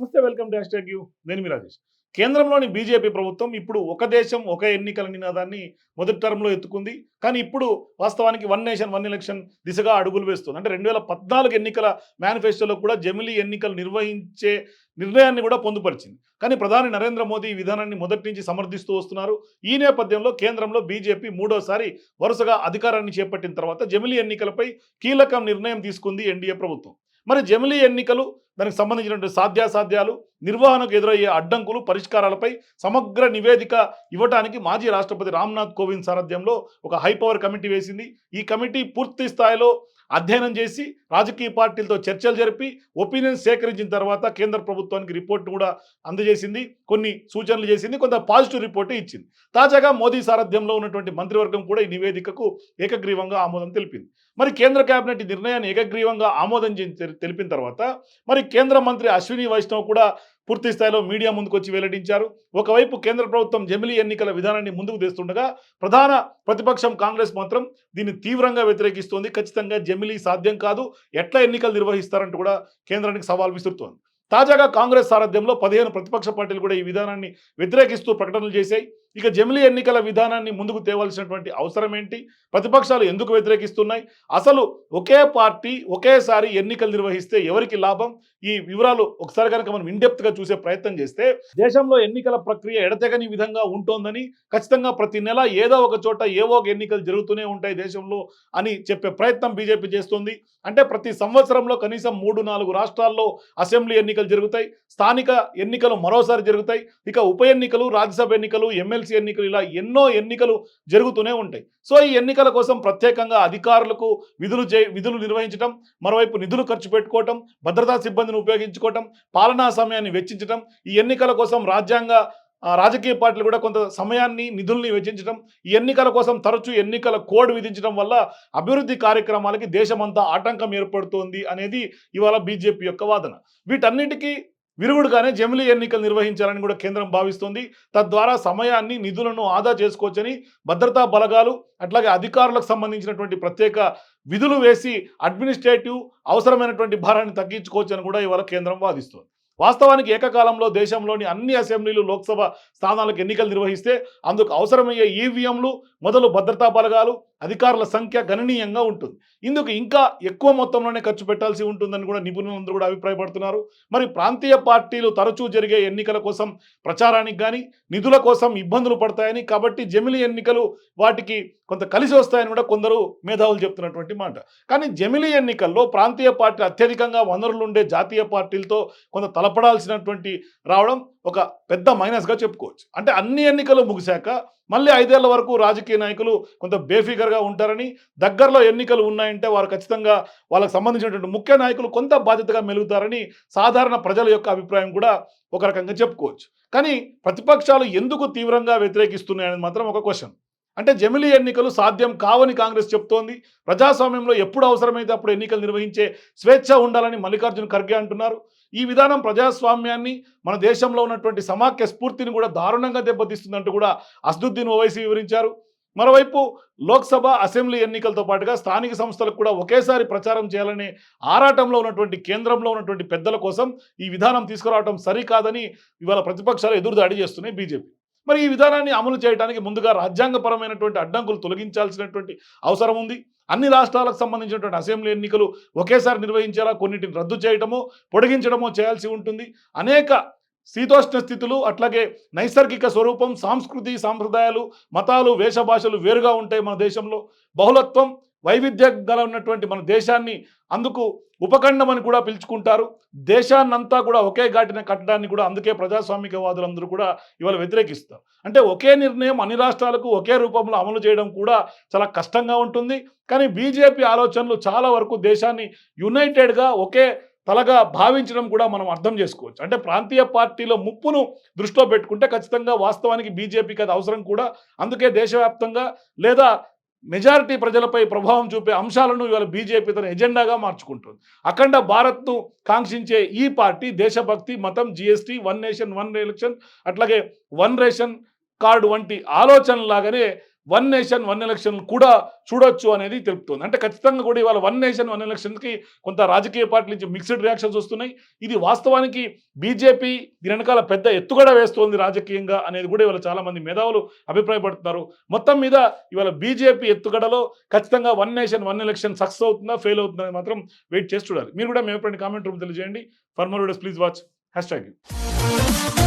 నమస్తే, welcome to hash tag you. నేను మీ రాజేష్. కేంద్రంలోని బీజేపీ ప్రభుత్వం ఇప్పుడు ఒక దేశం ఒక ఎన్నికల నినాదాన్ని మొదటి టర్మ్లో ఎత్తుకుంది. కానీ ఇప్పుడు వాస్తవానికి వన్ నేషన్ వన్ ఎలక్షన్ దిశగా అడుగులు వేస్తుంది. అంటే 2014 ఎన్నికల మేనిఫెస్టోలో కూడా జమిలీ ఎన్నికలు నిర్వహించే నిర్ణయాన్ని కూడా పొందుపరిచింది. కానీ ప్రధాని నరేంద్ర మోదీ ఈ విధానాన్ని మొదటి నుంచి సమర్థిస్తూ వస్తున్నారు. ఈ నేపథ్యంలో కేంద్రంలో బీజేపీ మూడోసారి వరుసగా అధికారాన్ని చేపట్టిన తర్వాత జమిలీ ఎన్నికలపై కీలక నిర్ణయం తీసుకుంది ఎన్డీఏ ప్రభుత్వం. మరి జమిలీ ఎన్నికలు, దానికి సంబంధించినటువంటి సాధ్యాసాధ్యాలు, నిర్వహణకు ఎదురయ్యే అడ్డంకులు, పరిష్కారాలపై సమగ్ర నివేదిక ఇవ్వడానికి మాజీ రాష్ట్రపతి రామ్నాథ్ కోవింద్ సారథ్యంలో ఒక హైపవర్ కమిటీ వేసింది. ఈ కమిటీ పూర్తి స్థాయిలో అధ్యయనం చేసి రాజకీయ పార్టీలతో చర్చలు జరిపి ఒపీనియన్స్ సేకరించిన తర్వాత కేంద్ర ప్రభుత్వానికి రిపోర్ట్ కూడా అందజేసింది. కొన్ని సూచనలు చేసింది, కొంత పాజిటివ్ రిపోర్ట్ ఇచ్చింది. తాజాగా మోదీ సారథ్యంలో ఉన్నటువంటి మంత్రివర్గం కూడా ఈ నివేదికకు ఏకగ్రీవంగా ఆమోదం తెలిపింది. మరి కేంద్ర కేబినెట్ ఈ నిర్ణయాన్ని ఏకగ్రీవంగా ఆమోదం తెలిపిన తర్వాత మరి కేంద్ర మంత్రి అశ్విని వైష్ణవ్ కూడా పూర్తి స్థాయిలో మీడియా ముందుకు వచ్చి వెల్లడించారు. ఒకవైపు కేంద్ర ప్రభుత్వం జమిలీ ఎన్నికల విధానాన్ని ముందుకు తెస్తుండగా ప్రధాన ప్రతిపక్షం కాంగ్రెస్ మాత్రం దీన్ని తీవ్రంగా వ్యతిరేకిస్తోంది. ఖచ్చితంగా జమిలీ సాధ్యం కాదు, ఎట్లా ఎన్నికలు నిర్వహిస్తారంటూ కూడా కేంద్రానికి సవాల్ విసురుతోంది. తాజాగా కాంగ్రెస్ సారథ్యంలో 15 ప్రతిపక్ష పార్టీలు కూడా ఈ విధానాన్ని వ్యతిరేకిస్తూ ప్రకటనలు చేశాయి. ఇక జమిలీ ఎన్నికల విధానాన్ని ముందుకు తేవాల్సినటువంటి అవసరం ఏంటి, ప్రతిపక్షాలు ఎందుకు వ్యతిరేకిస్తున్నాయి, అసలు ఒకే పార్టీ ఒకేసారి ఎన్నికలు నిర్వహిస్తే ఎవరికి లాభం, ఈ వివరాలు ఒకసారి కనుక మనం ఇన్డెప్త్గా చూసే ప్రయత్నం చేస్తే దేశంలో ఎన్నికల ప్రక్రియ ఎడతెగని విధంగా ఉంటోందని, ఖచ్చితంగా ప్రతి నెల ఏదో ఒక చోట ఏవో ఒక ఎన్నికలు జరుగుతూనే ఉంటాయి దేశంలో అని చెప్పే ప్రయత్నం బీజేపీ చేస్తుంది. అంటే ప్రతి సంవత్సరంలో కనీసం 3-4 రాష్ట్రాల్లో అసెంబ్లీ ఎన్నికలు జరుగుతాయి, స్థానిక ఎన్నికలు మరోసారి జరుగుతాయి, ఇక ఉప ఎన్నికలు, రాజ్యసభ ఎన్నికలు, ఎమ్మెల్సీ ఎన్నికలు, ఇలా ఎన్నో ఎన్నికలు జరుగుతూనే ఉంటాయి. సో ఈ ఎన్నికల కోసం ప్రత్యేకంగా అధికారులకు విధులు నిర్వహించడం, మరోవైపు నిధులు ఖర్చు పెట్టుకోవటం, భద్రతా సిబ్బందిని ఉపయోగించుకోవటం, పాలనా సమయాన్ని వెచ్చించడం, ఈ ఎన్నికల కోసం రాజకీయ పార్టీలు కూడా కొంత సమయాన్ని, నిధుల్ని వెచ్చించడం, ఈ ఎన్నికల కోసం తరచూ ఎన్నికల కోడ్ విధించడం వల్ల అభివృద్ధి కార్యక్రమాలకి దేశమంతా ఆటంకం ఏర్పడుతోంది అనేది ఇవాళ బీజేపీ యొక్క వాదన. వీటన్నిటికీ విరుగుడుగానే జమిలీ ఎన్నికలు నిర్వహించాలని కూడా కేంద్రం భావిస్తోంది. తద్వారా సమయాన్ని, నిధులను ఆదా చేసుకోవచ్చని భద్రతా బలగాలు అట్లాగే అధికారులకు సంబంధించినటువంటి ప్రత్యేక విధులు వేసి అడ్మినిస్ట్రేటివ్ అవసరమైనటువంటి భారాన్ని తగ్గించుకోవచ్చని కూడా ఇవాళ కేంద్రం వాదిస్తోంది. వాస్తవానికి ఏకకాలంలో దేశంలోని అన్ని అసెంబ్లీలు, లోక్సభ స్థానాలకు ఎన్నికలు నిర్వహిస్తే అందుకు అవసరమయ్యే ఈవీఎంలు మొదలు భద్రతా బలగాలు, అధికారుల సంఖ్య గణనీయంగా ఉంటుంది. ఇందుకు ఇంకా ఎక్కువ మొత్తంలోనే ఖర్చు పెట్టాల్సి ఉంటుందని కూడా నిపుణులందరూ కూడా అభిప్రాయపడుతున్నారు. మరి ప్రాంతీయ పార్టీలు తరచూ జరిగే ఎన్నికల కోసం ప్రచారానికి కానీ నిధుల కోసం ఇబ్బందులు పడతాయని, కాబట్టి జమిలీ ఎన్నికలు వాటికి కొంత కలిసి వస్తాయని కూడా కొందరు మేధావులు చెప్తున్నటువంటి మాట. కానీ జమిలీ ఎన్నికల్లో ప్రాంతీయ పార్టీలు అత్యధికంగా వనరులుండే జాతీయ పార్టీలతో కొంత తలపడాల్సినటువంటి రావడం ఒక పెద్ద మైనస్గా చెప్పుకోవచ్చు. అంటే అన్ని ఎన్నికలు ముగిశాక మళ్ళీ 5 ఏళ్ల వరకు రాజకీయ నాయకులు కొంత బేఫిగర్గా ఉంటారని, దగ్గరలో ఎన్నికలు ఉన్నాయంటే వారు ఖచ్చితంగా వాళ్ళకు సంబంధించినటువంటి ముఖ్య నాయకులు కొంత బాధ్యతగా మెలుగుతారని సాధారణ ప్రజల యొక్క అభిప్రాయం కూడా ఒక రకంగా చెప్పుకోవచ్చు. కానీ ప్రతిపక్షాలు ఎందుకు తీవ్రంగా వ్యతిరేకిస్తున్నాయని మాత్రం ఒక క్వశ్చన్. అంటే జమిలీ ఎన్నికలు సాధ్యం కావని కాంగ్రెస్ చెప్తోంది. ప్రజాస్వామ్యంలో ఎప్పుడు అవసరమైతే అప్పుడు ఎన్నికలు నిర్వహించే స్వేచ్ఛ ఉండాలని మల్లికార్జున ఖర్గే అంటున్నారు. ఈ విధానం ప్రజాస్వామ్యాన్ని, మన దేశంలో ఉన్నటువంటి సమాఖ్య స్ఫూర్తిని కూడా దారుణంగా దెబ్బతీస్తుందంటూ కూడా అసదుద్దీన్ ఓవైసీ వివరించారు. మరోవైపు లోక్సభ, అసెంబ్లీ ఎన్నికలతో పాటుగా స్థానిక సంస్థలకు కూడా ఒకేసారి ప్రచారం చేయాలనే ఆరాటంలో ఉన్నటువంటి కేంద్రంలో ఉన్నటువంటి పెద్దల కోసం ఈ విధానం తీసుకురావడం సరికాదని ఇవాళ ప్రతిపక్షాలు ఎదురుదాడి చేస్తున్నాయి బీజేపీ. మరి ఈ విధానాన్ని అమలు చేయడానికి ముందుగా రాజ్యాంగపరమైనటువంటి అడ్డంకులు తొలగించాల్సినటువంటి అవసరం ఉంది. అన్ని రాష్ట్రాలకు సంబంధించినటువంటి అసెంబ్లీ ఎన్నికలు ఒకేసారి నిర్వహించేలా కొన్నిటిని రద్దు చేయడమో, పొడిగించడమో చేయాల్సి ఉంటుంది. అనేక శీతోష్ణ స్థితులు, అట్లాగే నైసర్గిక స్వరూపం, సంస్కృతి, సాంప్రదాయాలు, మతాలు, వేషభాషలు వేరుగా ఉంటాయి మన దేశంలో. బహుళత్వం, వైవిధ్యం గల ఉన్నటువంటి మన దేశాన్ని అందుకు ఉపఖండం అని కూడా పిలుచుకుంటారు. దేశాన్నంతా కూడా ఒకే ఘాటిన కట్టడాన్ని కూడా అందుకే ప్రజాస్వామికవాదులందరూ కూడా ఇవాళ వ్యతిరేకిస్తారు. అంటే ఒకే నిర్ణయం అన్ని రాష్ట్రాలకు ఒకే రూపంలో అమలు చేయడం కూడా చాలా కష్టంగా ఉంటుంది. కానీ బీజేపీ ఆలోచనలు చాలా వరకు దేశాన్ని యునైటెడ్గా ఒకే తలగా భావించడం కూడా మనం అర్థం చేసుకోవచ్చు. అంటే ప్రాంతీయ పార్టీల ముప్పును దృష్టిలో పెట్టుకుంటే ఖచ్చితంగా వాస్తవానికి బీజేపీకి అది అవసరం కూడా. అందుకే దేశవ్యాప్తంగా లేదా మెజారిటీ ప్రజలపై ప్రభావం చూపే అంశాలను ఇవాళ బీజేపీ తన ఎజెండాగా మార్చుకుంటుంది. అఖండ భారత్ను కాంక్షించే ఈ పార్టీ దేశభక్తి, మతం, GST, one nation one election, అట్లాగే వన్ రేషన్ కార్డు వంటి ఆలోచనలాగానే వన్ నేషన్ వన్ ఎలక్షన్ కూడా చూడొచ్చు అనేది తెలుపుతోంది. అంటే ఖచ్చితంగా కూడా ఇవాళ వన్ నేషన్ వన్ ఎలక్షన్కి కొంత రాజకీయ పార్టీల నుంచి మిక్స్డ్ రియాక్షన్స్ వస్తున్నాయి. ఇది వాస్తవానికి బీజేపీ దీని వెనకాల పెద్ద ఎత్తుగడ వేస్తోంది రాజకీయంగా అనేది కూడా ఇవాళ చాలా మంది మేధావులు అభిప్రాయపడుతున్నారు. మొత్తం మీద ఇవాళ బీజేపీ ఎత్తుగడలో ఖచ్చితంగా one nation one election success అవుతుందా ఫెయిల్ అవుతుందా అనేది మాత్రం వెయిట్ చేసి చూడాలి. మీరు కూడా మేము ఎప్పుడైనా కామెంట్ రూమ్ తెలియజేయండి. For more videos please watch #.